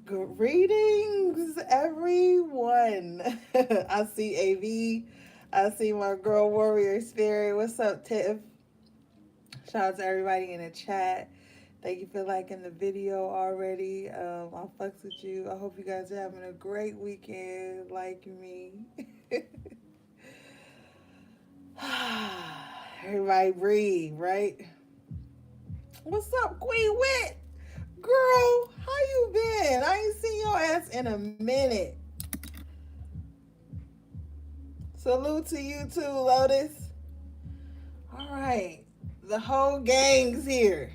Greetings, everyone. I see AV. I see my girl Warrior Spirit. What's up, Tiff? Shout out to everybody in the chat. Thank you for liking the video already. I fucks with you. I hope you guys are having a great weekend like me. Everybody breathe, right? What's up, Queen Wit? Girl, how you been? I ain't seen your ass in a minute. Salute to you too, Lotus. All right. The whole gang's here.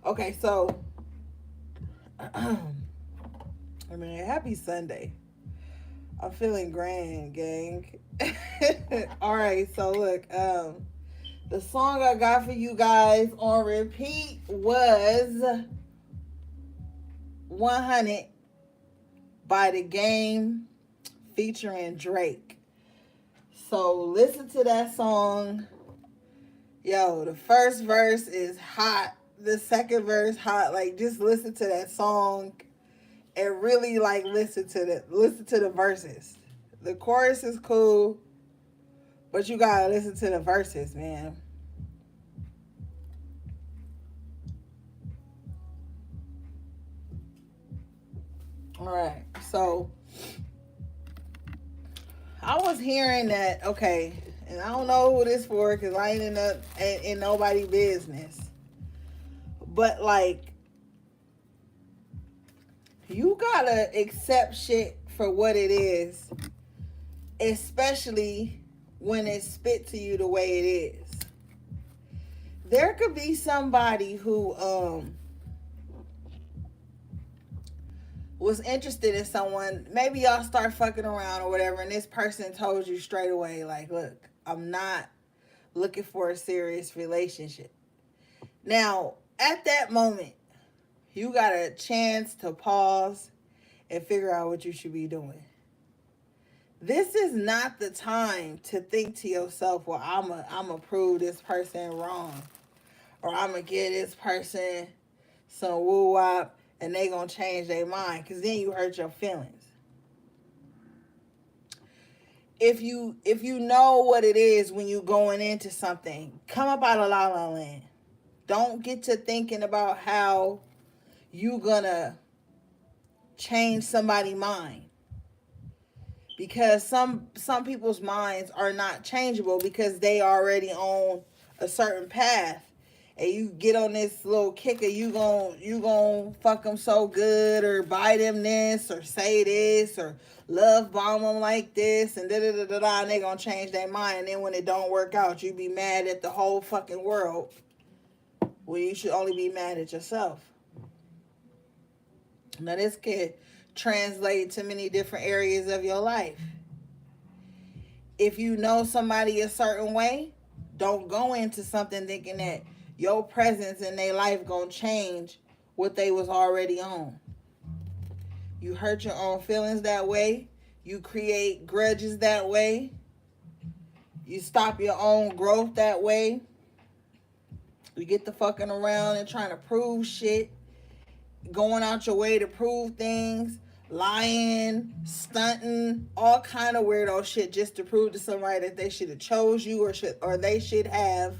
Okay, so I mean, happy Sunday. I'm feeling grand, gang. All right, so look, the song I got for you guys on repeat was 100 by The Game featuring Drake. So listen to that song. Yo, the first verse is hot. The second verse hot. Like, just listen to that song and really like listen to the verses. The chorus is cool, but you gotta listen to the verses, man. All right, so I was hearing that. Okay, and I don't know who this for because I ain't in nobody business. But like, you gotta accept shit for what it is, especially when it's spit to you the way it is. There could be somebody who was interested in someone. Maybe y'all start fucking around or whatever, and this person told you straight away, like, look, I'm not looking for a serious relationship. Now, at that moment, you got a chance to pause and figure out what you should be doing. This is not the time to think to yourself, well, I'm a prove this person wrong, or I'm going to give this person some woo wop and they going to change their mind, because then you hurt your feelings. If you know what it is when you going into something, come up out of la la land. Don't get to thinking about how you gonna change somebody's mind, because some people's minds are not changeable because they already on a certain path, and you get on this little kicker, you gon' fuck them so good, or buy them this, or say this, or love bomb them like this, and da da da da da, and they gonna change their mind. And then when it don't work out, you be mad at the whole fucking world, when you should only be mad at yourself. Now this could translate to many different areas of your life. If you know somebody a certain way, don't go into something thinking that your presence in their life gonna change what they was already on. You hurt your own feelings that way. You create grudges that way. You stop your own growth that way. You get the fucking around and trying to prove shit, going out your way to prove things, lying, stunting, all kind of weirdo shit just to prove to somebody that they should have chose you, or they should have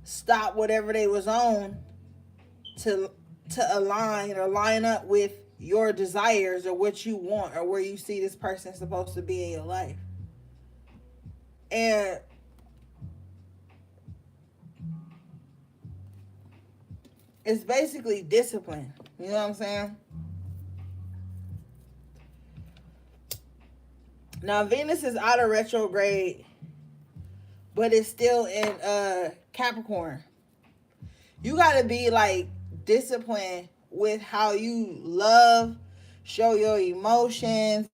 stopped whatever they was on to align or line up with your desires or what you want or where you see this person supposed to be in your life. And it's basically discipline. You know what I'm saying? Now Venus is out of retrograde, but it's still in Capricorn. You gotta be like disciplined with how you love, show your emotions.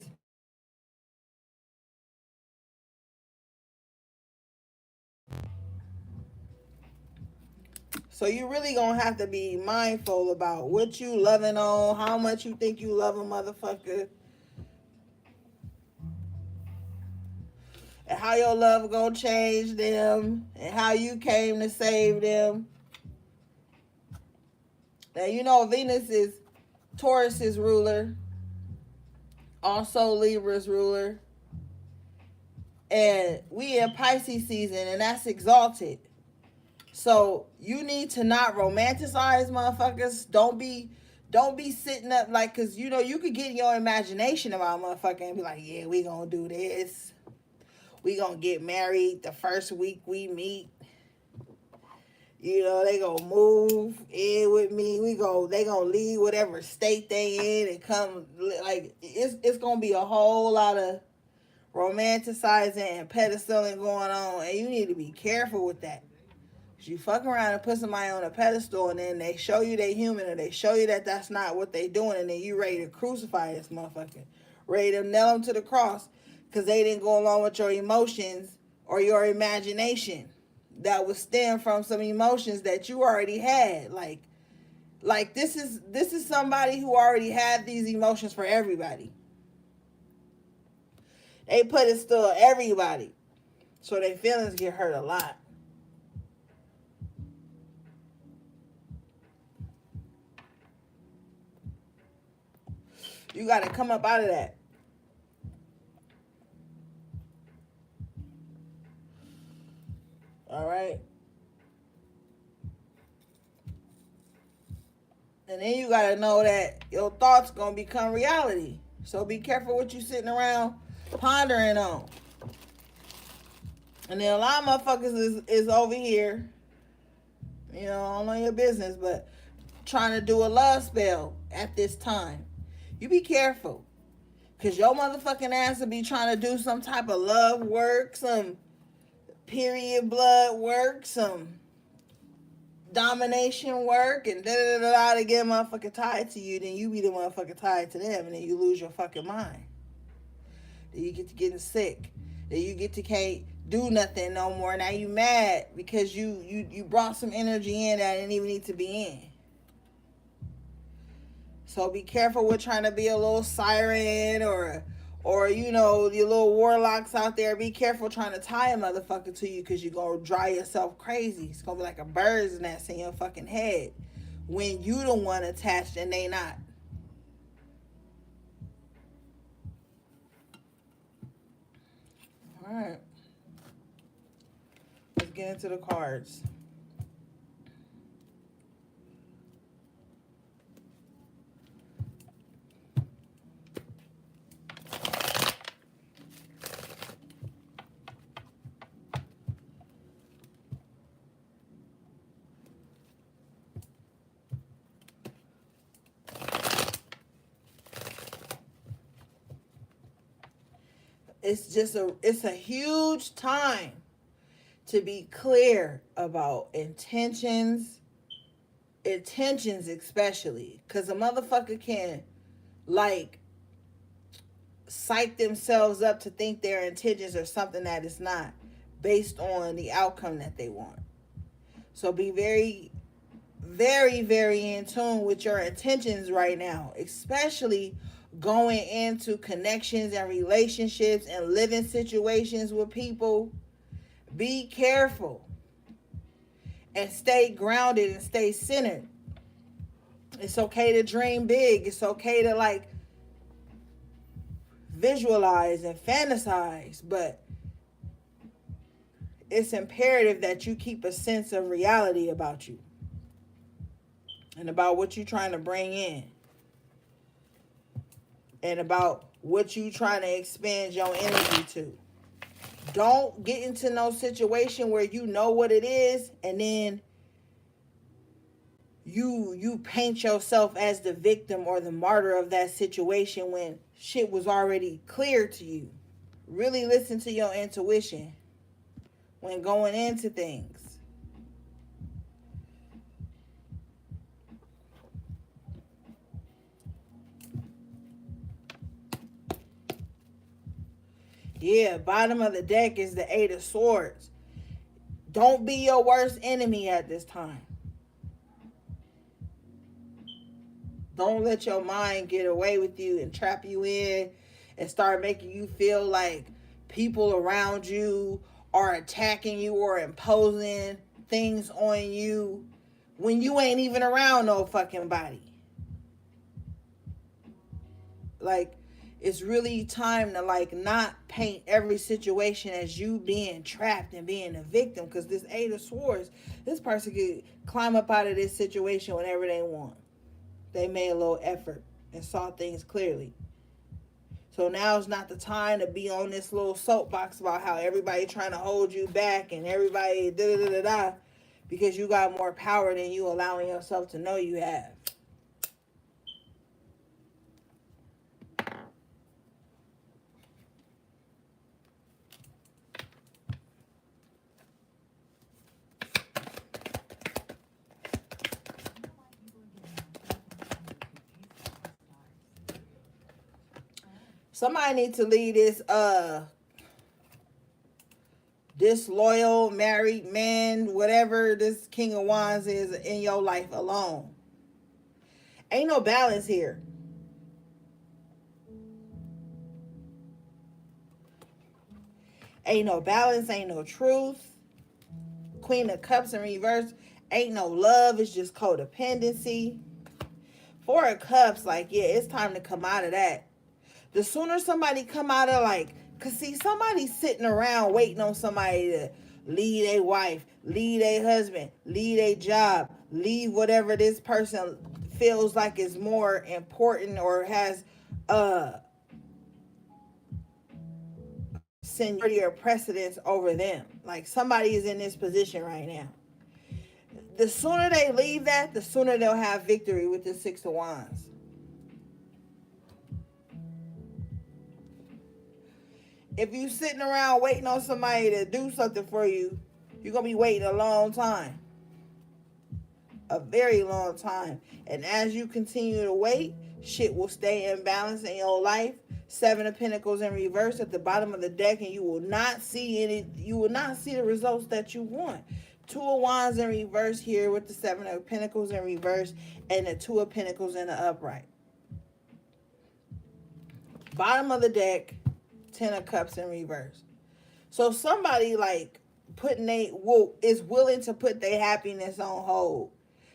So you really gonna have to be mindful about what you loving on, how much you think you love a motherfucker. and how your love gonna change them, and how you came to save them. Now you know Venus is Taurus's ruler, also Libra's ruler, and we in Pisces season, and that's exalted. So you need to not romanticize motherfuckers. Don't be sitting up like, cause you know you could get in your imagination about motherfucker and be like, yeah, we gonna do this. We gonna get married the first week we meet. You know, they gonna move in with me. They gonna leave whatever state they in and come. Like it's gonna be a whole lot of romanticizing and pedestaling going on, and you need to be careful with that. Cause you fuck around and put somebody on a pedestal, and then they show you they human, or they show you that that's not what they doing, and then you ready to crucify this motherfucker, ready to nail them to the cross, cause they didn't go along with your emotions or your imagination that would stem from some emotions that you already had. Like this is somebody who already had these emotions for everybody. They put it still everybody, so their feelings get hurt a lot. You got to come up out of that. All right. And then you got to know that your thoughts going to become reality. So be careful what you sitting around pondering on. And then a lot of motherfuckers is over here, you know, I don't know your business, but trying to do a love spell at this time. You be careful. Because your motherfucking ass will be trying to do some type of love work, some period blood work, some domination work, and da-da-da-da to get motherfucking tied to you. Then you be the motherfucker tied to them, and then you lose your fucking mind. Then you get to getting sick. Then you get to can't do nothing no more. Now you mad because you brought some energy in that didn't even need to be in. So be careful with trying to be a little siren or you know, your little warlocks out there. Be careful trying to tie a motherfucker to you, because you're going to drive yourself crazy. It's going to be like a bird's nest in your fucking head when you the one attached and they not. All right. Let's get into the cards. It's a huge time to be clear about intentions especially, because a motherfucker can like psych themselves up to think their intentions are something that is not, based on the outcome that they want. So be very, very, very in tune with your intentions right now, especially going into connections and relationships and living situations with people. Be careful and stay grounded and stay centered. It's okay to dream big. It's okay to like visualize and fantasize, but it's imperative that you keep a sense of reality about you and about what you're trying to bring in and about what you're trying to expend your energy to. Don't get into no situation where you know what it is and then you paint yourself as the victim or the martyr of that situation when shit was already clear to you. Really listen to your intuition when going into things. Yeah, bottom of the deck is the Eight of Swords. Don't be your worst enemy at this time. Don't let your mind get away with you and trap you in and start making you feel like people around you are attacking you or imposing things on you when you ain't even around no fucking body. Like, it's really time to like not paint every situation as you being trapped and being a victim, because this Eight of Swords, this person could climb up out of this situation whenever they want. They made a little effort and saw things clearly. So now is not the time to be on this little soapbox about how everybody trying to hold you back and everybody da da da da, because you got more power than you allowing yourself to know you have. Somebody needs to leave this disloyal married man, whatever this King of Wands is in your life, alone. Ain't no balance here. Ain't no balance, ain't no truth. Queen of Cups in reverse. Ain't no love, it's just codependency. Four of Cups, like, yeah, it's time to come out of that. The sooner somebody come out of, like, because see, somebody's sitting around waiting on somebody to leave their wife, leave their husband, leave their job, leave whatever this person feels like is more important or has seniority or precedence over them. Like, somebody is in this position right now. The sooner they leave that, the sooner they'll have victory with the Six of Wands. If you sitting around waiting on somebody to do something for you, you're going to be waiting a long time. A very long time. And as you continue to wait, shit will stay in balance in your life. Seven of Pentacles in reverse at the bottom of the deck, and you will not see the results that you want. Two of Wands in reverse here with the Seven of Pentacles in reverse and the Two of Pentacles in the upright. Bottom of the deck, Ten of Cups in reverse. So somebody like is willing to put their happiness on hold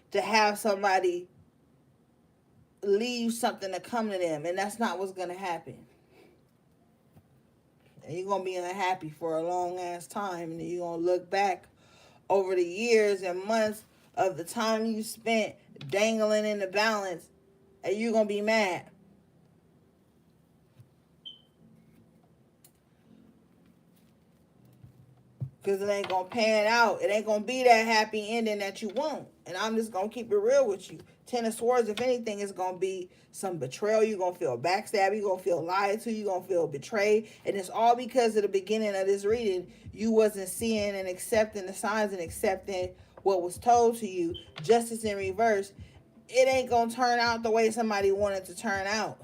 to have somebody leave something to come to them, and that's not what's going to happen. And you're going to be unhappy for a long ass time, and then you're going to look back over the years and months of the time you spent dangling in the balance, and you're going to be mad. Because it ain't going to pan out. It ain't going to be that happy ending that you want. And I'm just going to keep it real with you. Ten of Swords, if anything, is going to be some betrayal. You're going to feel backstabbed. You're going to feel lied to. You're going to feel betrayed. And it's all because at the beginning of this reading, you wasn't seeing and accepting the signs and accepting what was told to you. Justice in reverse. It ain't going to turn out the way somebody wanted to turn out.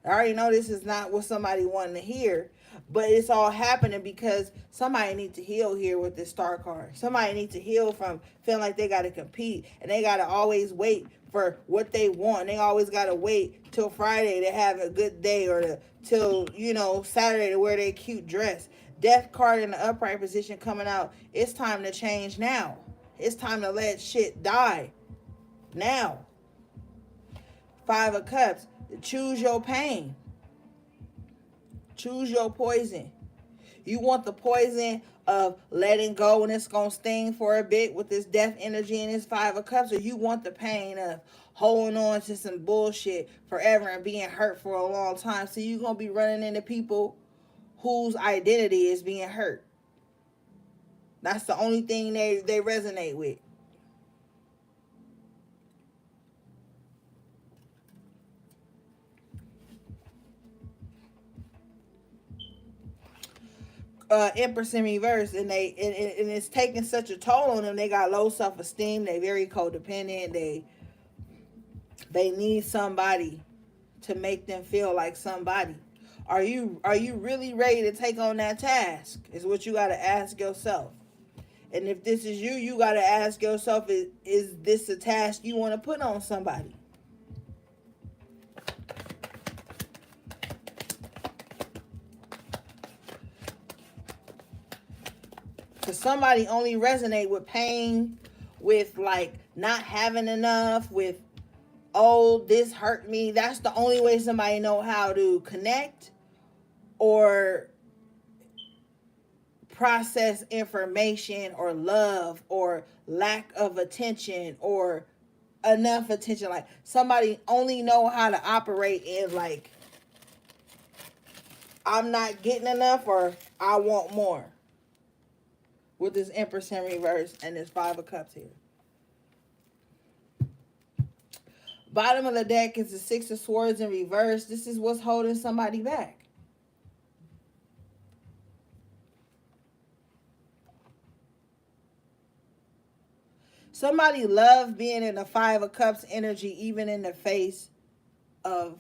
I already know this is not what somebody wanted to hear. But it's all happening because somebody needs to heal here with this star card. Somebody needs to heal from feeling like they got to compete. And they got to always wait for what they want. They always got to wait till Friday to have a good day, or till, Saturday to wear their cute dress. Death card in the upright position coming out. It's time to change now. It's time to let shit die now. Five of Cups. Choose your pain. Choose your poison. You want the poison of letting go and it's going to sting for a bit with this death energy and this Five of Cups, or you want the pain of holding on to some bullshit forever and being hurt for a long time. So you're going to be running into people whose identity is being hurt. That's the only thing they resonate with. Empress in reverse, and it's taking such a toll on them. They got low self-esteem. They very codependent. They need somebody to make them feel like somebody. Are you really ready to take on that task? Is what you got to ask yourself. And if this is you, you got to ask yourself, is this a task you want to put on somebody? Because somebody only resonate with pain, with like not having enough, with, oh, this hurt me. That's the only way somebody know how to connect or process information or love or lack of attention or enough attention. Like somebody only know how to operate in like, I'm not getting enough or I want more. With this Empress in reverse and this Five of Cups here. Bottom of the deck is the Six of Swords in reverse. This is what's holding somebody back. Somebody loved being in the Five of Cups energy, even in the face of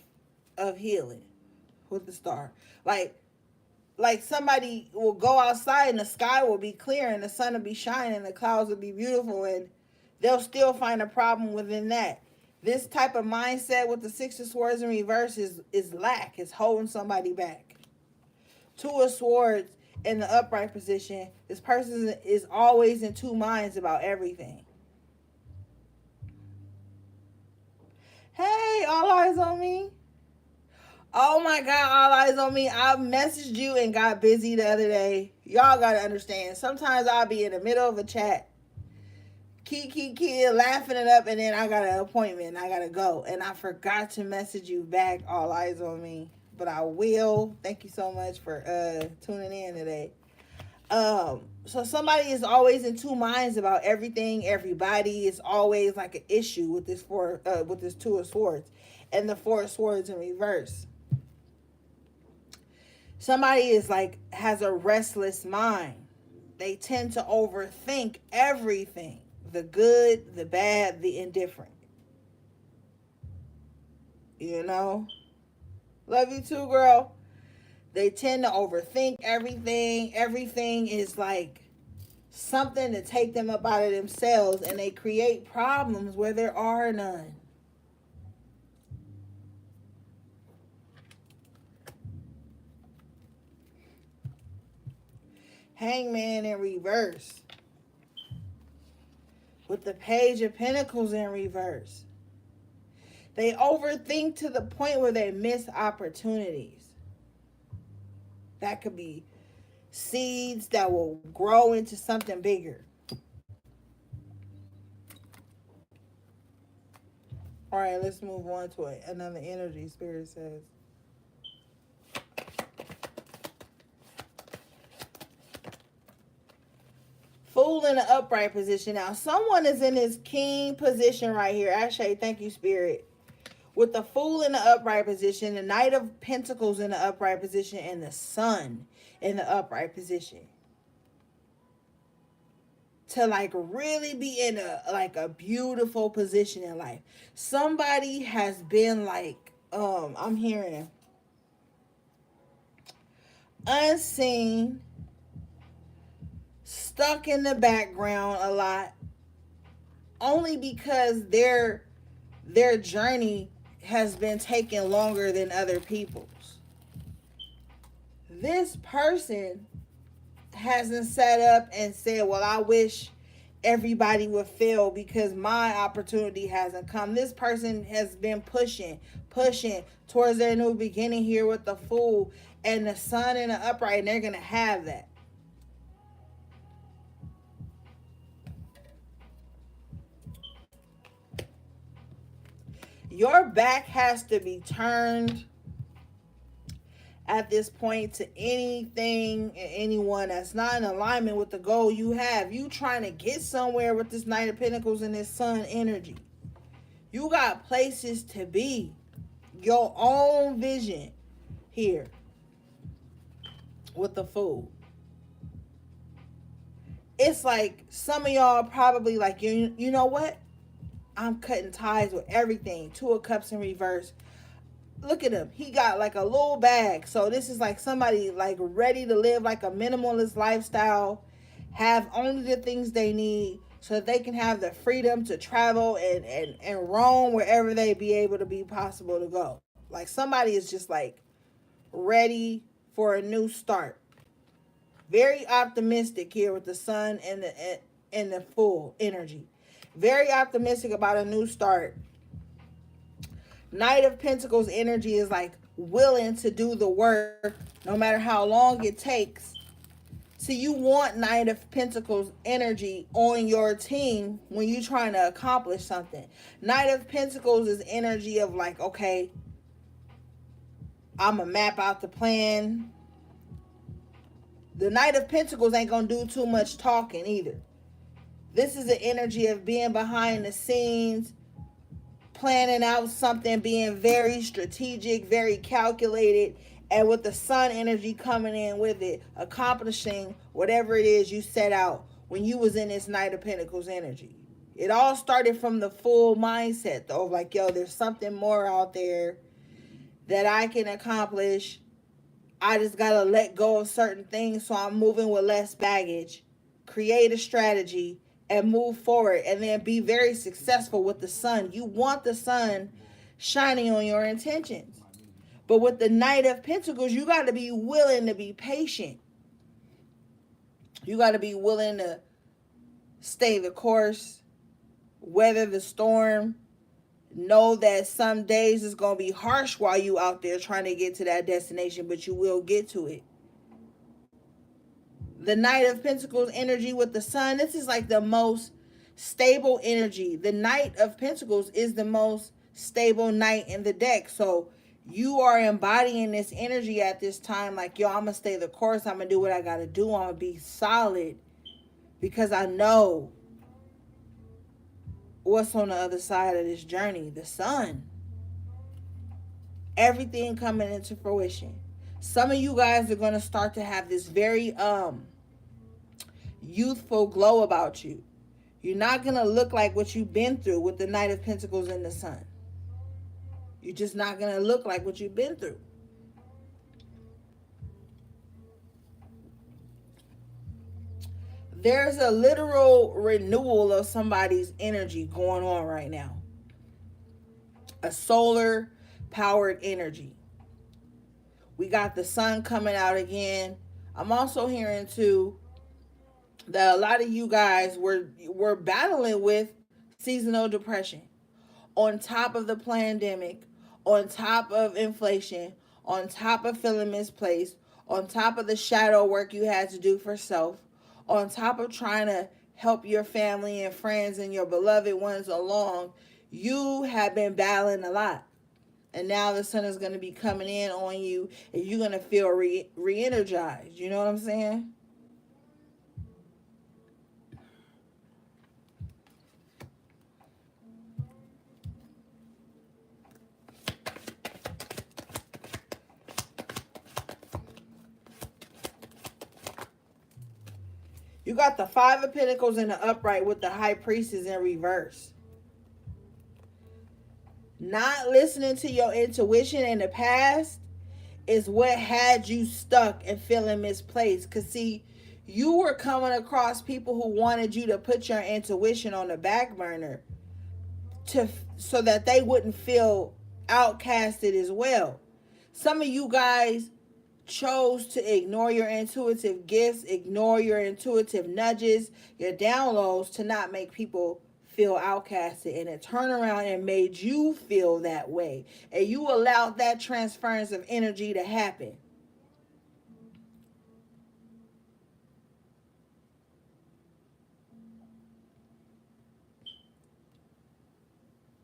healing with the star. Like somebody will go outside and the sky will be clear and the sun will be shining and the clouds will be beautiful and they'll still find a problem within that. This type of mindset with the Six of Swords in reverse is lack. It's holding somebody back. Two of Swords in the upright position. This person is always in two minds about everything. Hey, all eyes on me. Oh my God, all eyes on me. I messaged you and got busy the other day. Y'all gotta understand. Sometimes I'll be in the middle of a chat, laughing it up, and then I got an appointment and I gotta go. And I forgot to message you back, all eyes on me. But I will. Thank you so much for tuning in today. So somebody is always in two minds about everything, everybody. It's always like an issue with this Two of Swords and the Four of Swords in reverse. Somebody is like, has a restless mind. They tend to overthink everything. The good, the bad, the indifferent. You know? Love you too, girl. They tend to overthink everything. Everything is like something to take them up out of themselves. And they create problems where there are none. Hangman in reverse. With the Page of Pentacles in reverse. They overthink to the point where they miss opportunities. That could be seeds that will grow into something bigger. All right, let's move on to another energy. Spirit says. Fool in the upright position. Now, someone is in this king position right here. Actually, thank you, Spirit. With the Fool in the upright position, the Knight of Pentacles in the upright position, and the Sun in the upright position. To like really be in a beautiful position in life. Somebody has been like, I'm hearing unseen, stuck in the background a lot, only because their journey has been taking longer than other people's. This person hasn't sat up and said, well, I wish everybody would fail because my opportunity hasn't come. This person has been pushing towards their new beginning here with the Fool and the Sun in the upright, and they're going to have that. Your back has to be turned at this point to anything and anyone that's not in alignment with the goal you have. You trying to get somewhere with this Knight of Pentacles and this Sun energy. You got places to be. Your own vision here with the Fool. It's like some of y'all probably like, you know what? I'm cutting ties with everything. Two of Cups in reverse. Look at him. He got like a little bag. So this is like somebody like ready to live like a minimalist lifestyle. Have only the things they need so that they can have the freedom to travel and roam wherever they be able to be possible to go. Like somebody is just like ready for a new start. Very optimistic here with the sun and the full energy. Very optimistic about a new start. Knight of Pentacles energy is like willing to do the work no matter how long it takes. So you want Knight of Pentacles energy on your team when you're trying to accomplish something. Knight of Pentacles is energy of like, okay, I'm going to map out the plan. The Knight of Pentacles ain't going to do too much talking either. This is the energy of being behind the scenes, planning out something, being very strategic, very calculated, and with the sun energy coming in with it, accomplishing whatever it is you set out when you was in this Knight of Pentacles energy. It all started from the full mindset though, like, yo, there's something more out there that I can accomplish. I just gotta let go of certain things so I'm moving with less baggage, create a strategy, and move forward, and then be very successful with the sun. You want the sun shining on your intentions. But with the Knight of Pentacles, you got to be willing to be patient. You got to be willing to stay the course, weather the storm. Know that some days it's going to be harsh while you out there trying to get to that destination, but you will get to it. The Knight of Pentacles energy with the sun, this is like the most stable energy. The Knight of Pentacles is the most stable knight in the deck. So you are embodying this energy at this time, like, yo, I'm going to stay the course. I'm going to do what I got to do. I'm going to be solid because I know what's on the other side of this journey. The sun. Everything coming into fruition. Some of you guys are going to start to have this very youthful glow about you. You're not going to look like what you've been through with the Knight of Pentacles and the sun. You're just not going to look like what you've been through. There's a literal renewal of somebody's energy going on right now. A solar powered energy. We got the sun coming out again. I'm also hearing too that a lot of you guys were battling with seasonal depression. On top of the pandemic, on top of inflation, on top of feeling misplaced, on top of the shadow work you had to do for self, on top of trying to help your family and friends and your beloved ones along, you have been battling a lot. And now the sun is going to be coming in on you and you're going to feel re-energized. You know what I'm saying? You got the Five of Pentacles in the upright with the High Priestess in reverse. Not listening to your intuition in the past is what had you stuck and feeling misplaced. Because, see, you were coming across people who wanted you to put your intuition on the back burner so that they wouldn't feel outcasted as well. Some of you guys chose to ignore your intuitive gifts, ignore your intuitive nudges, your downloads to not make people feel outcasted, and it turned around and made you feel that way, and you allowed that transference of energy to happen.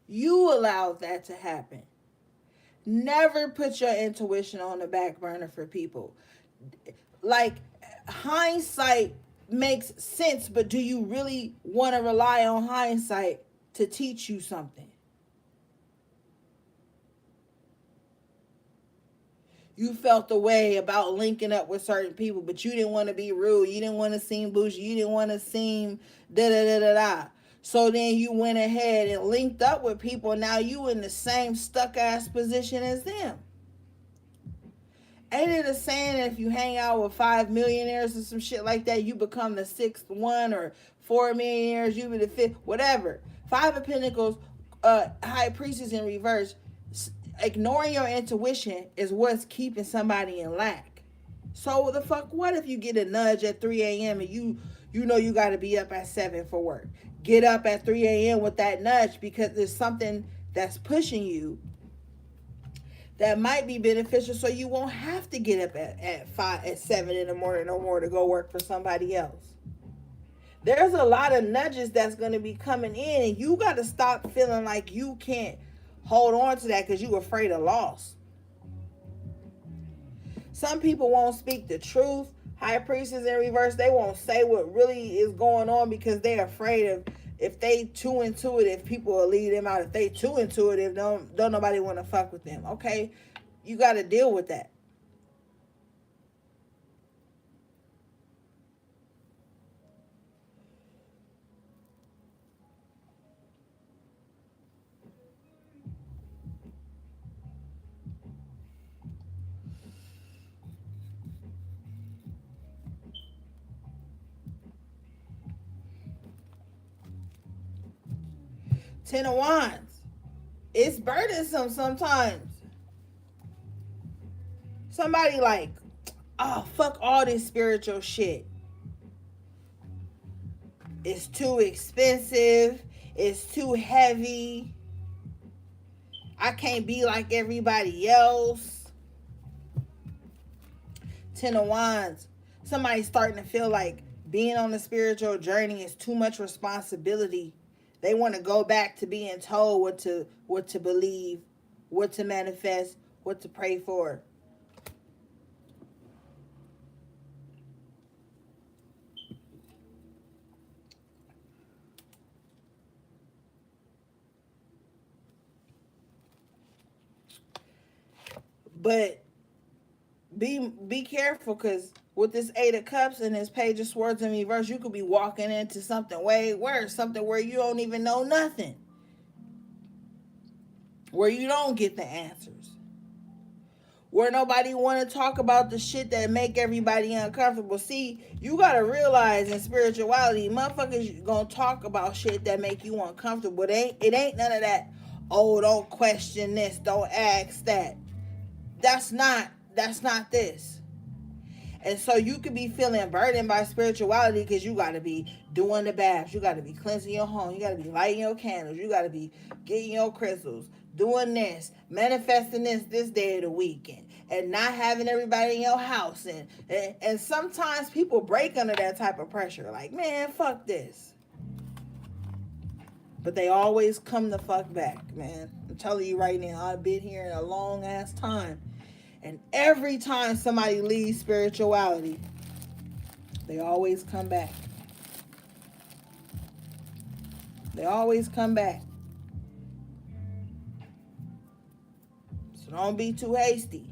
You allowed that to happen. Never put your intuition on the back burner for people. Like, hindsight makes sense, but do you really want to rely on hindsight to teach you something? You felt the way about linking up with certain people, but you didn't want to be rude. You didn't want to seem bougie. You didn't want to seem da-da-da-da-da. So then you went ahead and linked up with people. Now you in the same stuck-ass position as them. Ain't it a saying that if you hang out with 5 millionaires or some shit like that, you become the sixth one, or 4 millionaires, you be the fifth, whatever. Five of Pentacles, High Priestess in reverse. Ignoring your intuition is what's keeping somebody in lack. So the fuck what if you get a nudge at 3 a.m. and you know you got to be up at 7 for work. Get up at 3 a.m. with that nudge because there's something that's pushing you that might be beneficial so you won't have to get up at 7 in the morning no more to go work for somebody else. There's a lot of nudges that's going to be coming in, and you got to stop feeling like you can't hold on to that because you're afraid of loss. Some people won't speak the truth. High priestess in reverse, they won't say what really is going on because they're afraid of if they too intuitive, people will lead them out. If they too intuitive, don't nobody want to fuck with them. Okay, you got to deal with that. Ten of Wands. It's burdensome sometimes. Somebody like, oh, fuck all this spiritual shit. It's too expensive. It's too heavy. I can't be like everybody else. Ten of Wands. Somebody's starting to feel like being on the spiritual journey is too much responsibility. They want to go back to being told what to believe, what to manifest, what to pray for. But be careful, because with this Eight of Cups and this Page of Swords in reverse, you could be walking into something way worse, something where you don't even know nothing, where you don't get the answers, where nobody want to talk about the shit that make everybody uncomfortable. See, you got to realize in spirituality, motherfuckers gonna talk about shit that make you uncomfortable. It ain't none of that, oh, don't question this, don't ask that. That's not this. And so you could be feeling burdened by spirituality because you got to be doing the baths. You got to be cleansing your home. You got to be lighting your candles. You got to be getting your crystals, doing this, manifesting this day of the week, and not having everybody in your house. And sometimes people break under that type of pressure. Like, man, fuck this. But they always come the fuck back, man. I'm telling you right now, I've been here in a long ass time. And every time somebody leaves spirituality, they always come back. They always come back. So don't be too hasty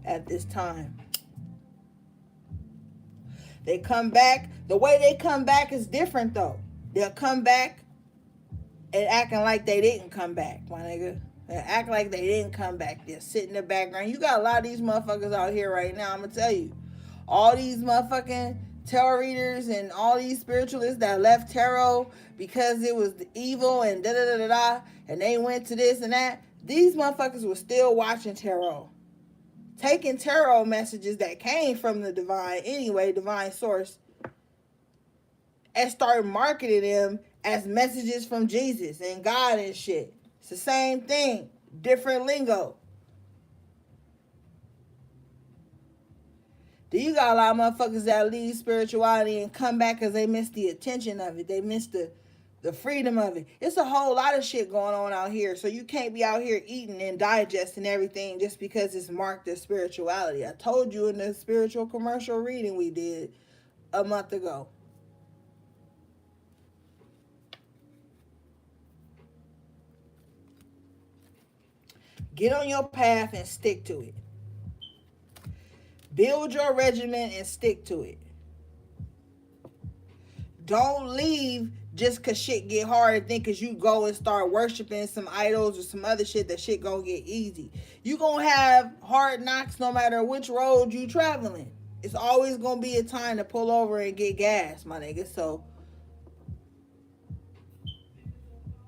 at this time. They come back. The way they come back is different, though. They'll come back and acting like they didn't come back, my nigga. They act like they didn't come back. They'll sit in the background. You got a lot of these motherfuckers out here right now, I'm going to tell you. All these motherfucking tarot readers and all these spiritualists that left tarot because it was evil and da-da-da-da-da, and they went to this and that. These motherfuckers were still watching tarot. Taking tarot messages that came from the divine, anyway, divine source, and start marketing them as messages from Jesus and God and shit. It's the same thing, different lingo. Then you got a lot of motherfuckers that leave spirituality and come back because they miss the attention of it. They miss the freedom of it. It's a whole lot of shit going on out here. So you can't be out here eating and digesting everything just because it's marked as spirituality. I told you in the spiritual commercial reading we did a month ago. Get on your path and stick to it. Build your regimen and stick to it. Don't leave just because shit get hard and think because you go and start worshiping some idols or some other shit that shit gonna get easy. You gonna have hard knocks no matter which road you traveling. It's always gonna be a time to pull over and get gas, my nigga. So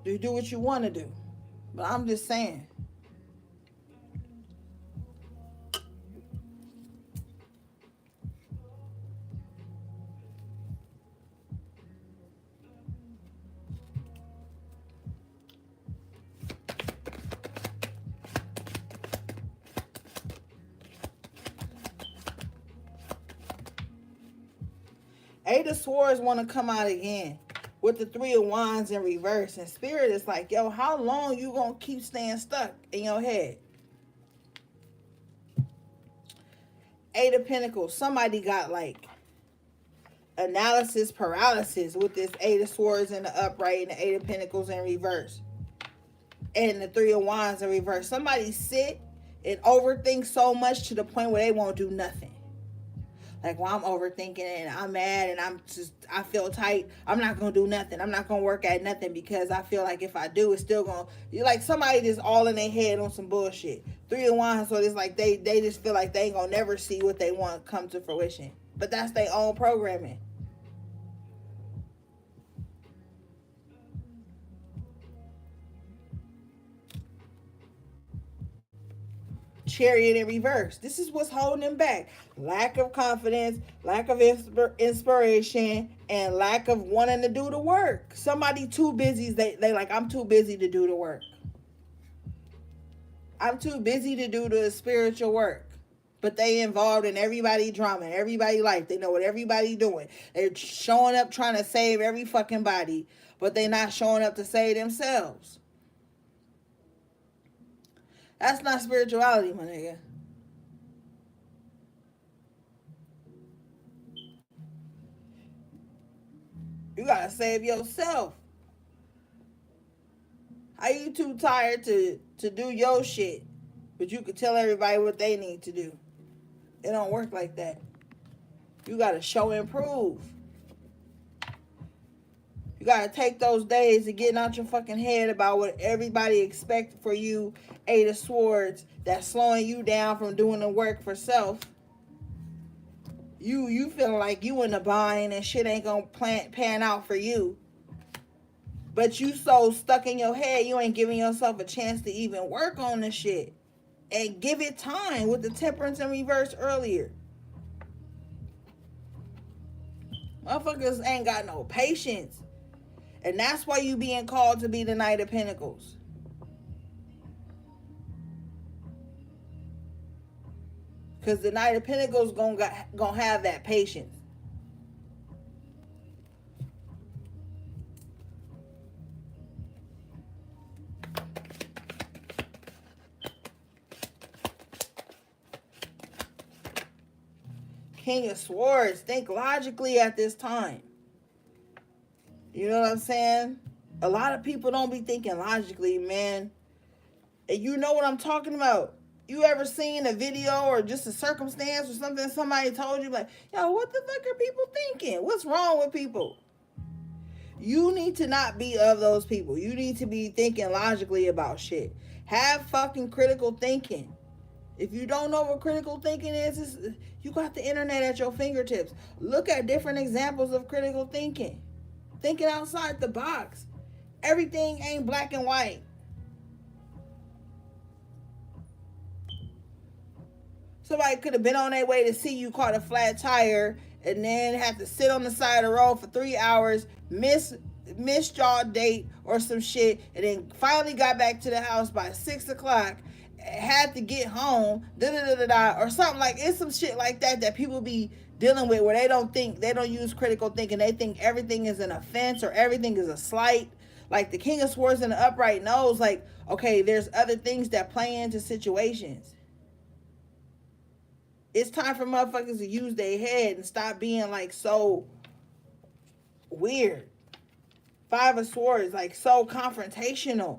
you do what you want to do. But I'm just saying. Eight of Swords want to come out again with the Three of Wands in reverse. And Spirit is like, yo, how long you going to keep staying stuck in your head? Eight of Pentacles. Somebody got like analysis paralysis with this Eight of Swords in the upright and the Eight of Pentacles in reverse. And the Three of Wands in reverse. Somebody sit and overthink so much to the point where they won't do nothing. Like, well, I'm overthinking and I'm mad and I feel tight. I'm not going to do nothing. I'm not going to work at nothing because I feel like if I do, it's still going to... You're like somebody just all in their head on some bullshit. Three of Wands, so it's like they just feel like they ain't going to never see what they want come to fruition. But that's their own programming. Chariot in reverse. This is what's holding them back. Lack of confidence, lack of inspiration, and lack of wanting to do the work. Somebody too busy. They like, I'm too busy to do the work. I'm too busy to do the spiritual work. But they involved in everybody's drama, everybody's life. They know what everybody's doing. They're showing up trying to save every fucking body, but they're not showing up to save themselves. That's not spirituality, my nigga. You gotta save yourself. How you too tired to do your shit, but you can tell everybody what they need to do? It don't work like that. You gotta show and prove. You gotta take those days of getting out your fucking head about what everybody expects for you. Eight of Swords, that's slowing you down from doing the work for self. You feeling like you in the bind and shit ain't gonna pan out for you. But you so stuck in your head, you ain't giving yourself a chance to even work on the shit. And give it time with the Temperance in reverse earlier. Motherfuckers ain't got no patience. And that's why you being called to be the Knight of Pentacles. Because the Knight of Pentacles gonna have that patience. King of Swords, think logically at this time. You know what I'm saying? A lot of people don't be thinking logically, man. And you know what I'm talking about. You ever seen a video or just a circumstance or something somebody told you, like, yo, what the fuck are people thinking? What's wrong with people? You need to not be of those people. You need to be thinking logically about shit. Have fucking critical thinking. If you don't know what critical thinking is, you got the internet at your fingertips. Look at different examples of critical thinking. Thinking outside the box. Everything ain't black and white. Somebody could have been on their way to see you, caught a flat tire, and then had to sit on the side of the road for 3 hours, missed y'all date or some shit, and then finally got back to the house by 6 o'clock, had to get home, or something like, it's some shit like that people be dealing with where they don't use critical thinking. They think everything is an offense or everything is a slight. Like the King of Swords in the upright knows, like, okay, there's other things that play into situations. It's time for motherfuckers to use their head and stop being like so weird. Five of Swords, like so confrontational.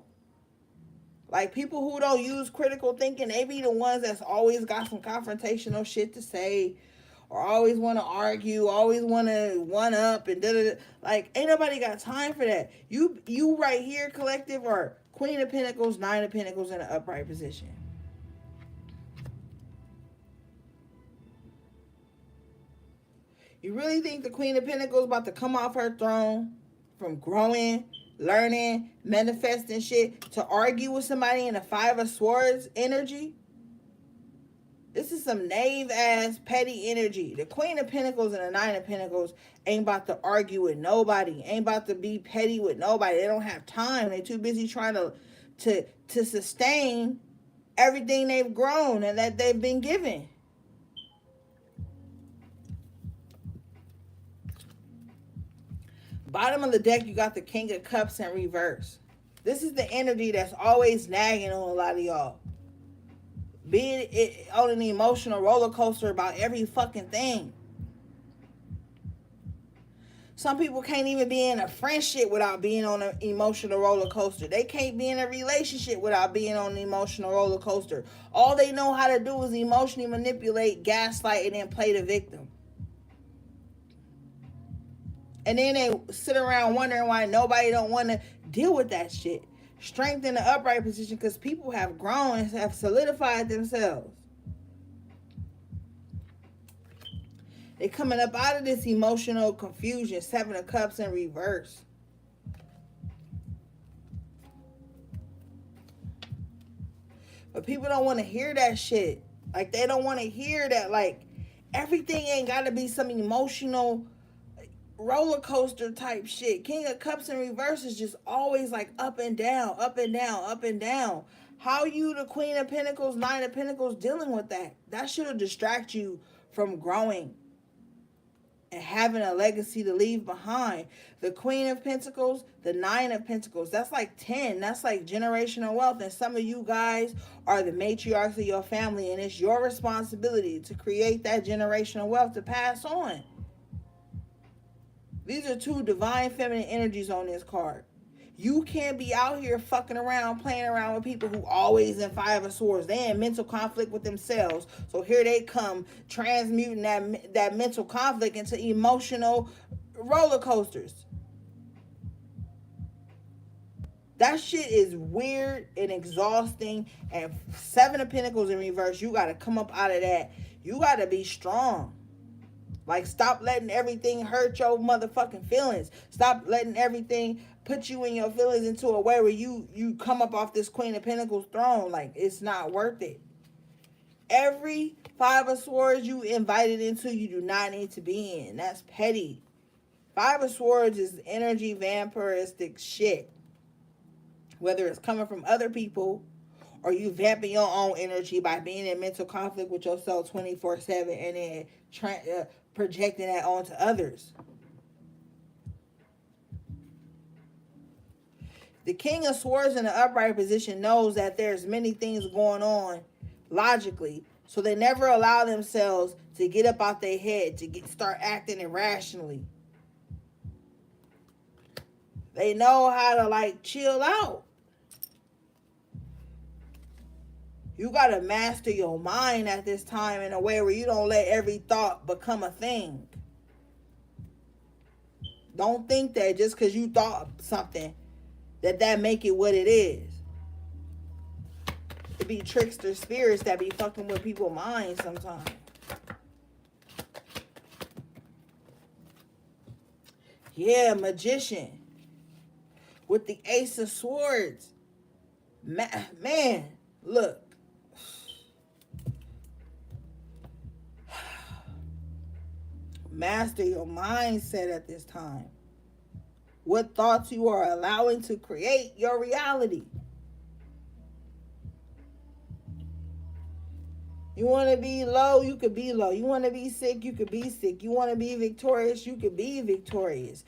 Like people who don't use critical thinking, they be the ones that's always got some confrontational shit to say, or always want to argue, always want to one up and da-da-da. Like ain't nobody got time for that. You right here, collective, are Queen of Pentacles, Nine of Pentacles in an upright position. You really think the Queen of Pentacles about to come off her throne from growing, learning, manifesting shit to argue with somebody in a Five of Swords energy? This is some knave ass petty energy. The Queen of Pentacles and the Nine of Pentacles ain't about to argue with nobody. Ain't about to be petty with nobody. They don't have time. They're too busy trying to sustain everything they've grown and that they've been given. Bottom of the deck, you got the King of Cups in reverse. This is the energy that's always nagging on a lot of y'all. Being on an emotional roller coaster about every fucking thing. Some people can't even be in a friendship without being on an emotional roller coaster. They can't be in a relationship without being on an emotional roller coaster. All they know how to do is emotionally manipulate, gaslight, and then play the victim. And then they sit around wondering why nobody don't want to deal with that shit. Strength in the upright position, because people have grown and have solidified themselves. They're coming up out of this emotional confusion. Seven of Cups in reverse. But people don't want to hear that shit. Like, they don't want to hear that, like, everything ain't got to be some emotional roller coaster type shit. King of Cups in reverse is just always like up and down, up and down, up and down. How you, the Queen of Pentacles, Nine of Pentacles, dealing with that? That should distract you from growing and having a legacy to leave behind. The Queen of Pentacles, the Nine of Pentacles, that's like 10. That's like generational wealth. And some of you guys are the matriarchs of your family, and it's your responsibility to create that generational wealth to pass on. These are two divine feminine energies on this card. You can't be out here fucking around, playing around with people who always in Five of Swords. They in mental conflict with themselves. So here they come, transmuting that mental conflict into emotional roller coasters. That shit is weird and exhausting. And Seven of Pentacles in reverse, you got to come up out of that. You got to be strong. Like, stop letting everything hurt your motherfucking feelings. Stop letting everything put you and your feelings into a way where you come up off this Queen of Pentacles throne. Like, it's not worth it. Every Five of Swords you invited into, you do not need to be in. That's petty. Five of Swords is energy vampiristic shit. Whether it's coming from other people or you vamping your own energy by being in mental conflict with yourself 24/7 and then projecting that onto others. The King of Swords in the upright position knows that there's many things going on logically, so they never allow themselves to get up out their head, to start acting irrationally. They know how to, like, chill out. You got to master your mind at this time in a way where you don't let every thought become a thing. Don't think that just because you thought something, that make it what it is. It be trickster spirits that be fucking with people's minds sometimes. Yeah, Magician. With the Ace of Swords. Man, look. Master your mindset at this time. What thoughts you are allowing to create your reality. You want to be low, you could be low. You want to be sick, you could be sick. You want to be victorious, you could be victorious.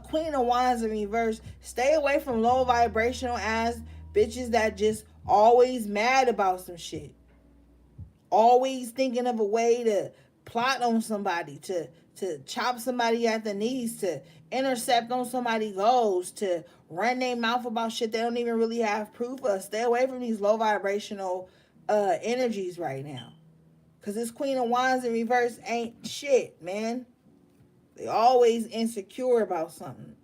Queen of Wands in reverse. Stay away from low vibrational ass bitches that just always mad about some shit. Always thinking of a way to plot on somebody, to chop somebody at the knees, to intercept on somebody's goals, to run their mouth about shit they don't even really have proof of. Stay away from these low vibrational energies right now. Because this Queen of Wands in reverse ain't shit, man. They always insecure about something.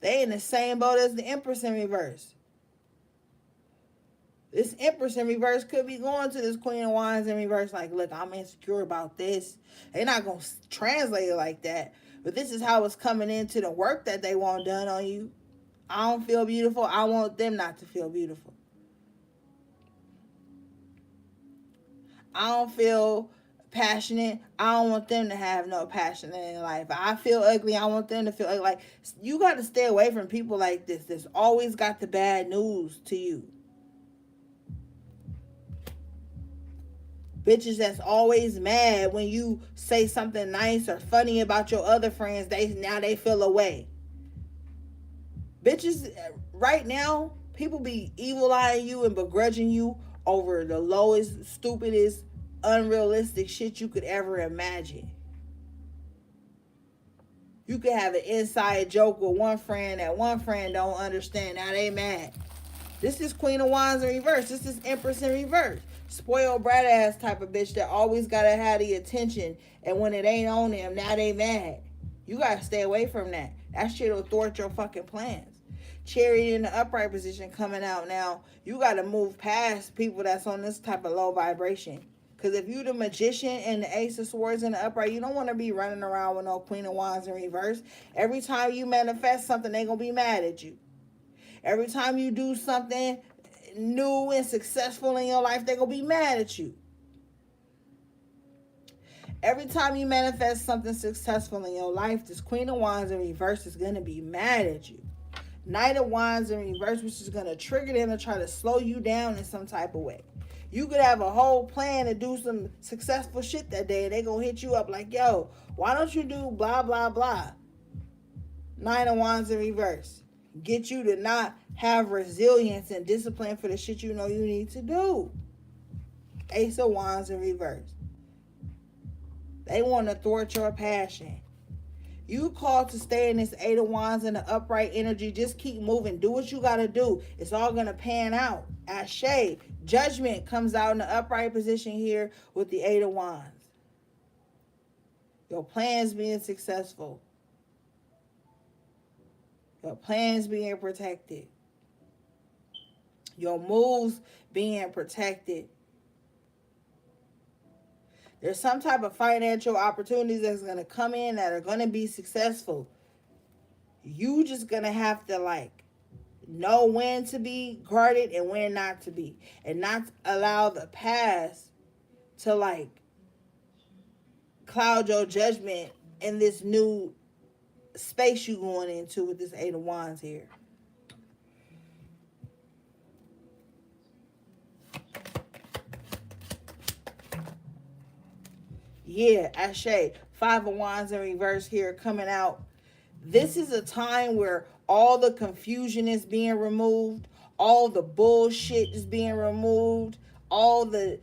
They in the same boat as the Empress in reverse. This Empress in reverse could be going to this Queen of Wands in reverse like, look, I'm insecure about this. They're not going to translate it like that. But this is how it's coming into the work that they want done on you. I don't feel beautiful. I want them not to feel beautiful. I don't feel passionate. I don't want them to have no passion in their life. I feel ugly. I want them to feel ugly. Like, you got to stay away from people like this. That's always got the bad news to you. Bitches that's always mad when you say something nice or funny about your other friends, they feel away. Bitches, right now, people be evil eyeing you and begrudging you over the lowest, stupidest, unrealistic shit you could ever imagine. You could have an inside joke with one friend that one friend don't understand. Now they mad. This is Queen of Wands in reverse. This is Empress in reverse. Spoiled brat ass type of bitch that always gotta have the attention, and when it ain't on them, now they mad. You gotta stay away from that. That shit will thwart your fucking plans. Chariot in the upright position coming out now. You gotta move past people that's on this type of low vibration. Because if you the magician and the ace of swords in the upright, you don't want to be running around with no Queen of Wands in reverse. Every time you manifest something, they going to be mad at you. Every time you do something new and successful in your life, they're going to be mad at you. Every time you manifest something successful in your life, this Queen of Wands in reverse is going to be mad at you. Knight of Wands in reverse, which is going to trigger them to try to slow you down in some type of way. You could have a whole plan to do some successful shit that day, and they gonna hit you up like, yo, why don't you do blah, blah, blah? Nine of Wands in reverse. Get you to not have resilience and discipline for the shit you know you need to do. Ace of Wands in reverse. They want to thwart your passion. You called to stay in this Eight of Wands in the upright energy. Just keep moving. Do what you got to do. It's all going to pan out. Ashe. Judgment comes out in the upright position here with the Eight of Wands. Your plans being successful. Your plans being protected. Your moves being protected. There's some type of financial opportunities that's going to come in that are going to be successful. You just going to have to know when to be guarded and when not to be. And not allow the past to cloud your judgment in this new space you going into with this Eight of Wands here. Yeah, Ashe. Five of Wands in reverse here coming out. This is a time where all the confusion is being removed. All the bullshit is being removed. All the,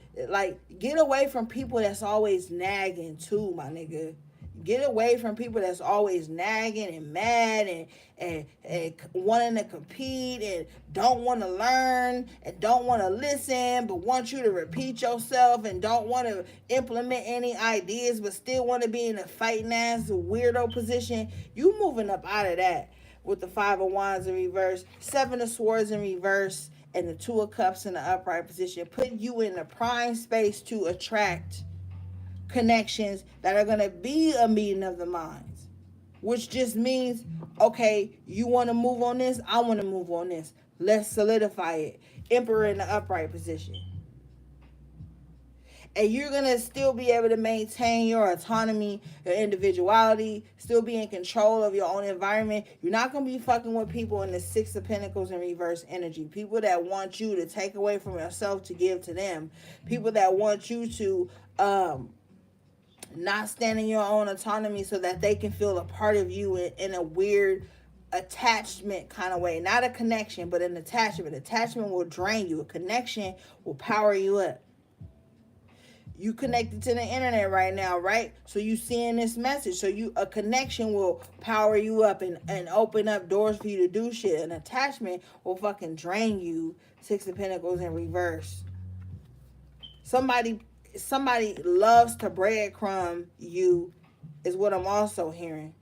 get away from people that's always nagging too, my nigga. Get away from people that's always nagging and mad and wanting to compete and don't want to learn and don't want to listen but want you to repeat yourself and don't want to implement any ideas but still want to be in a fighting ass weirdo position. You moving up out of that with the Five of Wands in reverse, Seven of Swords in reverse, and the Two of Cups in the upright position. Put you in the prime space to attract connections that are going to be a meeting of the minds, which just means, okay, you want to move on this, I want to move on this, let's solidify it. Emperor in the upright position, and you're going to still be able to maintain your autonomy, your individuality, still be in control of your own environment. You're not going to be fucking with people in the Six of Pentacles in reverse energy, people that want you to take away from yourself to give to them, people that want you to not stand in your own autonomy so that they can feel a part of you in a weird attachment kind of way. Not a connection, but an attachment. Attachment will drain you. A connection will power you up. You connected to the internet right now, right? So you seeing this message. So a connection will power you up and open up doors for you to do shit. An attachment will fucking drain you. Six of Pentacles in reverse. Somebody loves to breadcrumb you is what I'm also hearing.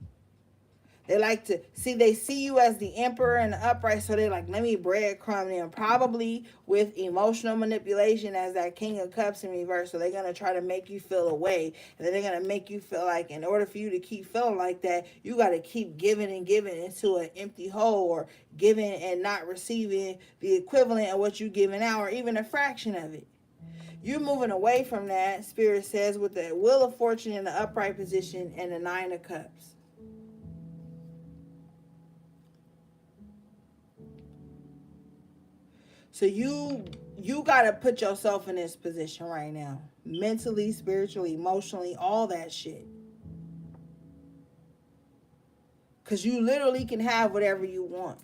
They like to they see you as the Emperor and the upright, so they're like, let me breadcrumb them, probably with emotional manipulation as that King of Cups in reverse. So they're going to try to make you feel away, and then they're going to make you feel like in order for you to keep feeling like that, you got to keep giving and giving into an empty hole, or giving and not receiving the equivalent of what you're giving out, or even a fraction of it. You're moving away from that, Spirit says, with the Wheel of Fortune in the upright position and the Nine of Cups. So you got to put yourself in this position right now. mentally, spiritually, emotionally, all that shit. Because you literally can have whatever you want.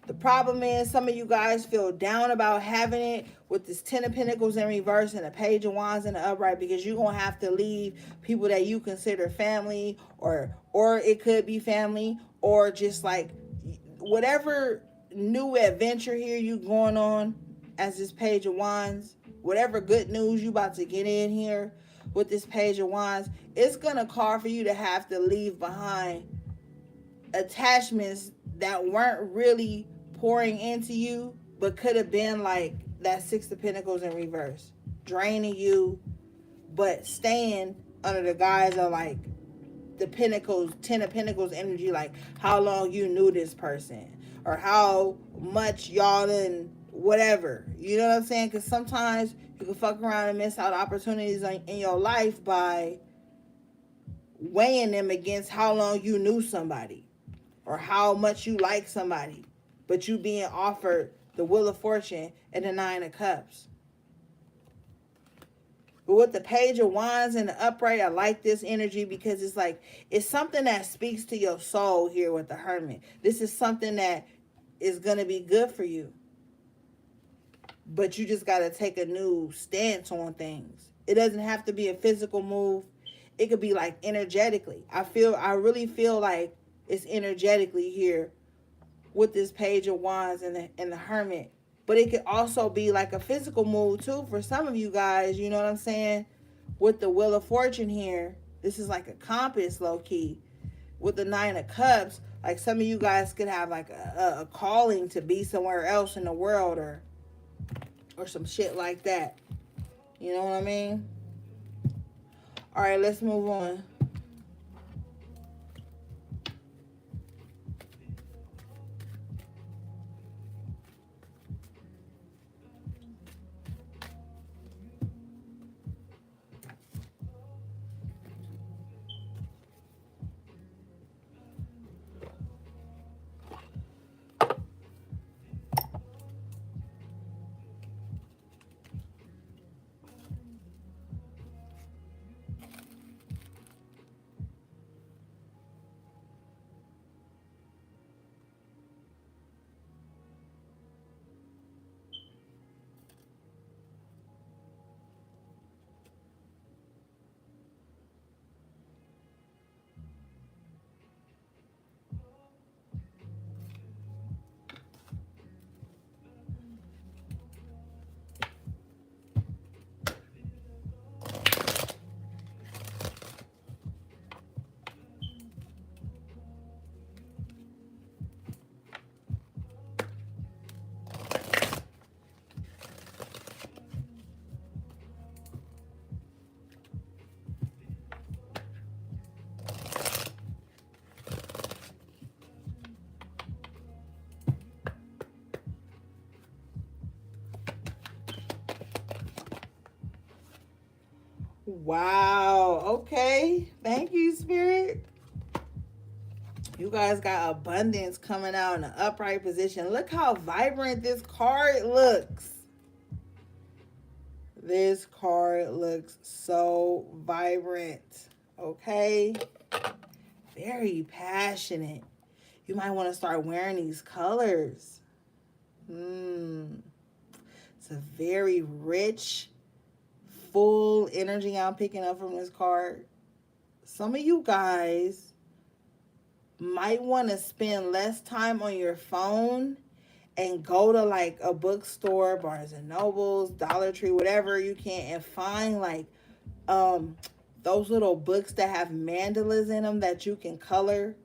The problem is some of you guys feel down about having it with this Ten of Pentacles in reverse and a Page of Wands in the upright, because you're going to have to leave people that you consider family, or it could be family, or just like whatever new adventure here you going on as this Page of Wands, whatever good news you about to get in here with this Page of Wands, it's going to call for you to have to leave behind attachments that weren't really pouring into you, but could have been like that Six of Pentacles in reverse, draining you, but staying under the guise of like the Pentacles, Ten of Pentacles energy, like how long you knew this person or how much y'all done whatever. You know what I'm saying? Because sometimes you can fuck around and miss out opportunities in your life by weighing them against how long you knew somebody or how much you like somebody, but you being offered the Wheel of Fortune and the Nine of Cups. But with the Page of Wands and the upright, I like this energy because it's like, it's something that speaks to your soul here with the Hermit. This is something that is going to be good for you. But you just got to take a new stance on things. It doesn't have to be a physical move. It could be like energetically. I really feel like it's energetically here with this Page of Wands and the Hermit. But it could also be like a physical move too for some of you guys. You know what I'm saying? With the Wheel of Fortune here, this is like a compass, low key. With the Nine of Cups, like some of you guys could have like a calling to be somewhere else in the world, or some shit like that. You know what I mean? All right, let's move on. Wow. Okay. Thank you, Spirit. You guys got abundance coming out in an upright position. Look how vibrant this card looks. This card looks so vibrant. Okay. Very passionate. You might want to start wearing these colors. It's a very rich, full energy I'm picking up from this card. Some of you guys might want to spend less time on your phone and go to like a bookstore, Barnes and Nobles, Dollar Tree, whatever you can, and find like those little books that have mandalas in them that you can color.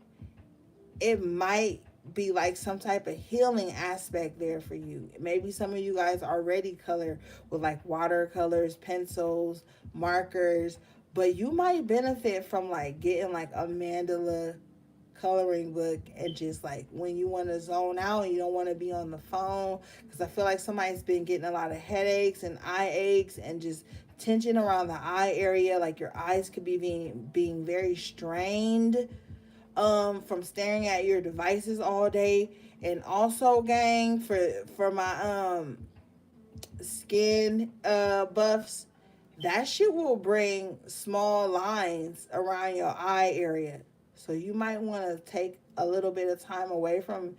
It might be like some type of healing aspect there for you. Maybe some of you guys already color with like watercolors, pencils, markers, but you might benefit from like getting like a mandala coloring book, and just like when you want to zone out and you don't want to be on the phone, because I feel like somebody's been getting a lot of headaches and eye aches and just tension around the eye area, like your eyes could be being very strained from staring at your devices all day. And also, gang, for my skin buffs, that shit will bring small lines around your eye area. So you might want to take a little bit of time away from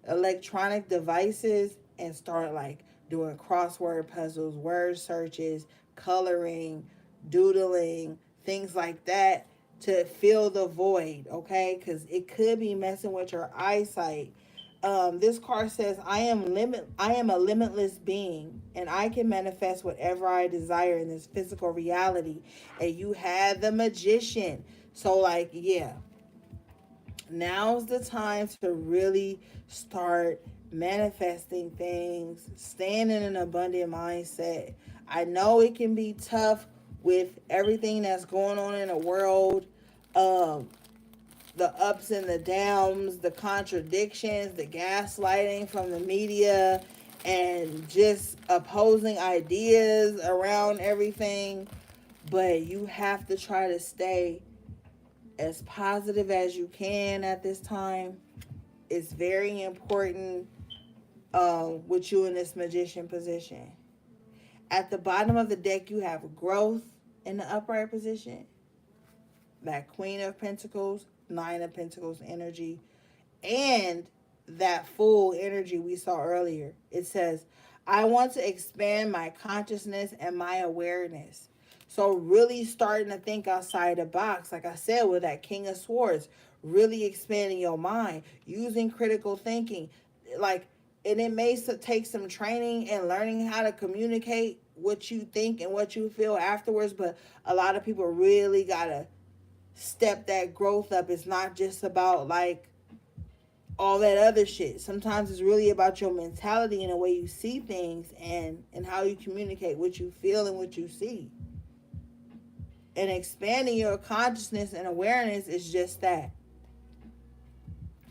electronic devices and start like doing crossword puzzles, word searches, coloring, doodling, things like that to fill the void, okay? Because it could be messing with your eyesight. This card says, I am a limitless being, and I can manifest whatever I desire in this physical reality. And you had the magician. So, like, yeah, now's the time to really start manifesting things, staying in an abundant mindset. I know it can be tough with everything that's going on in the world. Um, the ups and the downs, the contradictions, the gaslighting from the media, and just opposing ideas around everything. But you have to try to stay as positive as you can at this time. It's very important with you in this magician position. At the bottom of the deck, you have growth in the upright position. That Queen of Pentacles, Nine of Pentacles energy, and that full energy we saw earlier. It says, I want to expand my consciousness and my awareness. So really starting to think outside the box, like I said, with that King of Swords, really expanding your mind, using critical thinking. Like, and it may take some training and learning how to communicate what you think and what you feel afterwards, but a lot of people really gotta step that growth up. It's not just about like all that other shit. Sometimes it's really about your mentality and the way you see things, and how you communicate what you feel and what you see. And expanding your consciousness and awareness is just that.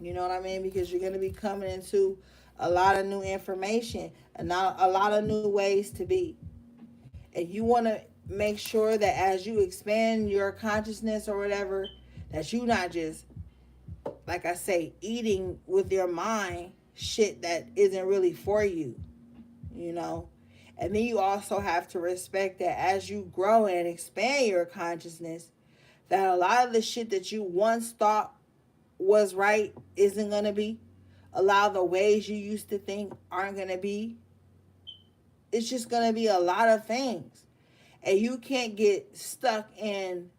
You know what I mean? Because you're going to be coming into a lot of new information and not a lot of new ways to be. And you want to make sure that as you expand your consciousness or whatever, that you not just, like I say, eating with your mind shit that isn't really for you, you know? And then you also have to respect that as you grow and expand your consciousness, that a lot of the shit that you once thought was right isn't going to be. A lot of the ways you used to think aren't going to be. It's just going to be a lot of things. And you can't get stuck in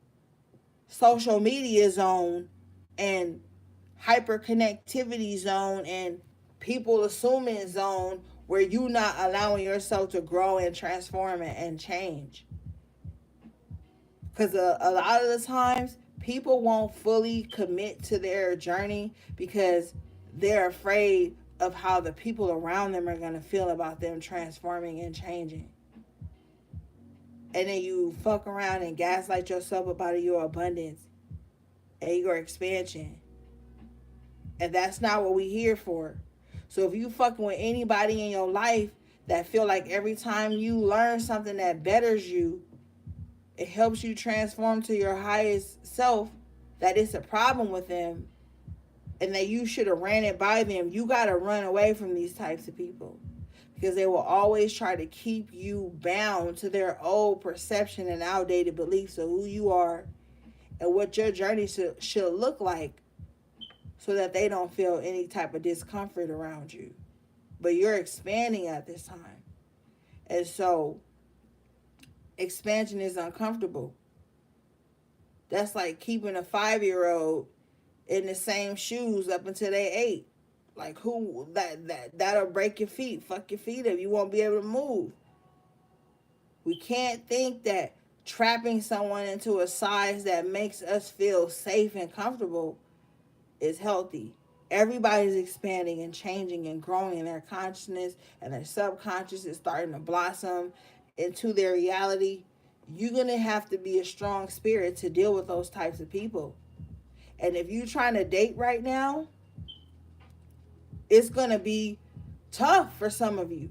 social media zone and hyperconnectivity zone and people assuming zone where you not allowing yourself to grow and transform and change. Because a lot of the times people won't fully commit to their journey because they're afraid of how the people around them are going to feel about them transforming and changing. And then you fuck around and gaslight yourself about your abundance and your expansion. And that's not what we here for. So if you fucking with anybody in your life that feel like every time you learn something that betters you, it helps you transform to your highest self, that it's a problem with them and that you should have ran it by them, you got to run away from these types of people. Because they will always try to keep you bound to their old perception and outdated beliefs of who you are and what your journey should look like, so that they don't feel any type of discomfort around you. But you're expanding at this time. And so expansion is uncomfortable. That's like keeping a 5-year-old in the same shoes up until they 8. Like, who that'll break your feet, fuck your feet up. You won't be able to move. We can't think that trapping someone into a size that makes us feel safe and comfortable is healthy. Everybody's expanding and changing and growing, and their consciousness and their subconscious is starting to blossom into their reality. You're going to have to be a strong spirit to deal with those types of people. And if you're trying to date right now, it's going to be tough for some of you.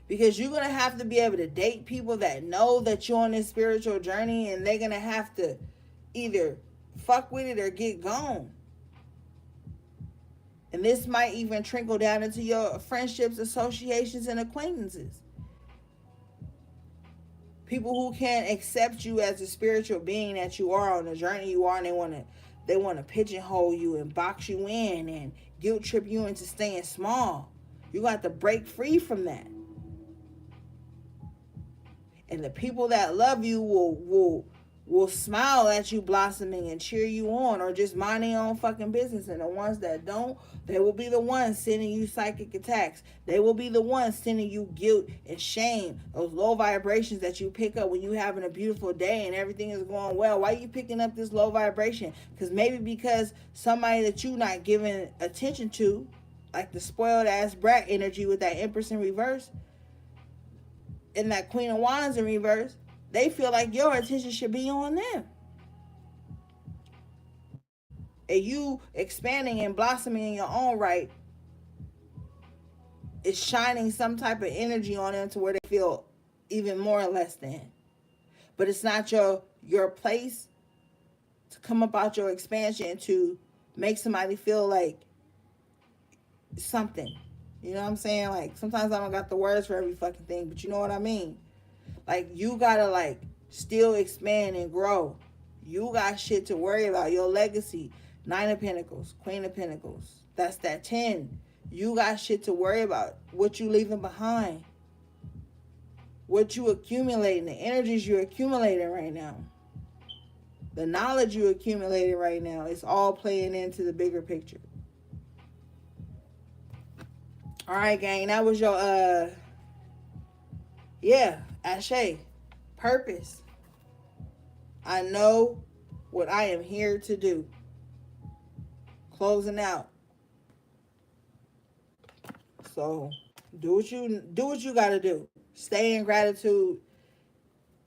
Because you're going to have to be able to date people that know that you're on this spiritual journey, and they're going to have to either fuck with it or get gone. And this might even trickle down into your friendships, associations, and acquaintances. People who can't accept you as a spiritual being that you are, on the journey you are, and they want to pigeonhole you and box you in and guilt trip you into staying small. You got to break free from that. And the people that love you will smile at you blossoming and cheer you on, or just mind their own fucking business. And the ones that don't, they will be the ones sending you psychic attacks. They will be the ones sending you guilt and shame, those low vibrations that you pick up when you having a beautiful day and everything is going well. Why are you picking up this low vibration? Because somebody that you not giving attention to, like the spoiled ass brat energy with that Empress in reverse and that Queen of Wands in reverse, they feel like your attention should be on them. And you expanding and blossoming in your own right is shining some type of energy on them to where they feel even more or less than. But it's not your place to come about your expansion to make somebody feel like something. You know what I'm saying? Like, sometimes I don't got the words for every fucking thing, but you know what I mean? Like, you gotta, like, still expand and grow. You got shit to worry about. Your legacy. 9 of Pentacles. Queen of Pentacles. That's that 10. You got shit to worry about. What you leaving behind. What you accumulating. The energies you're accumulating right now. The knowledge you accumulating right now. It's all playing into the bigger picture. Alright, gang. That was your, Ashe. Purpose. I know what I am here to do. Closing out. So do what you gotta do. Stay in gratitude.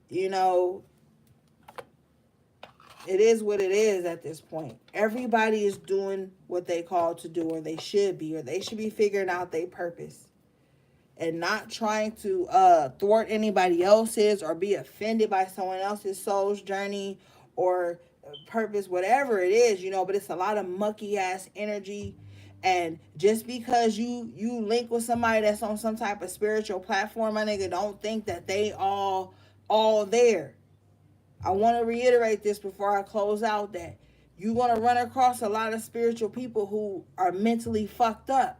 You know, it is what it is at this point. Everybody is doing what they called to do, or they should be figuring out their purpose. And not trying to thwart anybody else's or be offended by someone else's soul's journey or purpose, whatever it is, you know. But it's a lot of mucky ass energy. And just because you link with somebody that's on some type of spiritual platform, my nigga, don't think that they all there. I want to reiterate this before I close out, that you're going to run across a lot of spiritual people who are mentally fucked up.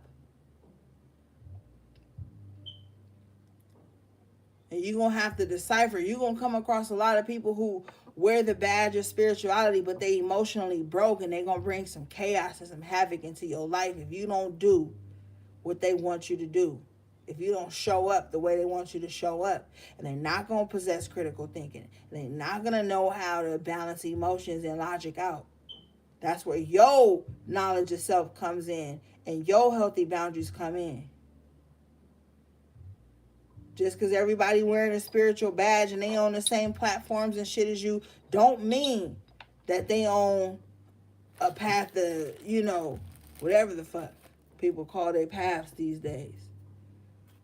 And you're going to have to decipher. You're going to come across a lot of people who wear the badge of spirituality, but they emotionally broke, and they're going to bring some chaos and some havoc into your life if you don't do what they want you to do. If you don't show up the way they want you to show up. And they're not going to possess critical thinking. And they're not going to know how to balance emotions and logic out. That's where your knowledge of self comes in and your healthy boundaries come in. Just because everybody wearing a spiritual badge and they on the same platforms and shit as you, don't mean that they on a path to, you know, whatever the fuck people call their paths these days.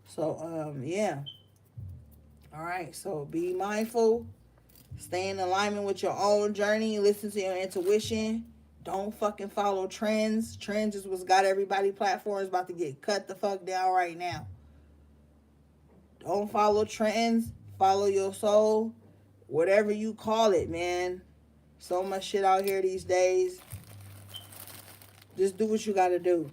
So, yeah. All right. So be mindful. Stay in alignment with your own journey. Listen to your intuition. Don't fucking follow trends. Trends is what's got everybody platforms about to get cut the fuck down right now. Don't follow trends. Follow your soul. Whatever you call it, man. So much shit out here these days. Just do what you got to do.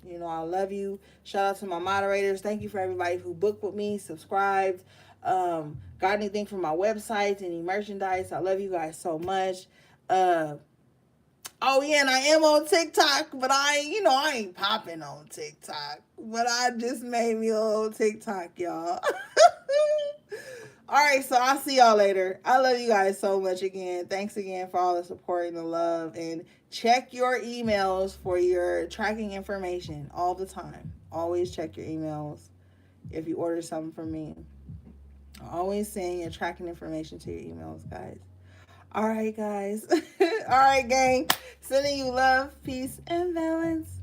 You know, I love you. Shout out to my moderators. Thank you for everybody who booked with me, subscribed, got anything from my websites, any merchandise. I love you guys so much. Oh, yeah, and I am on TikTok, but I ain't popping on TikTok. But I just made me a little TikTok, y'all. All right, so I'll see y'all later. I love you guys so much again. Thanks again for all the support and the love. And check your emails for your tracking information all the time. Always check your emails if you order something from me. Always send your tracking information to your emails, guys. All right, guys. All right, gang. Sending you love, peace, and balance.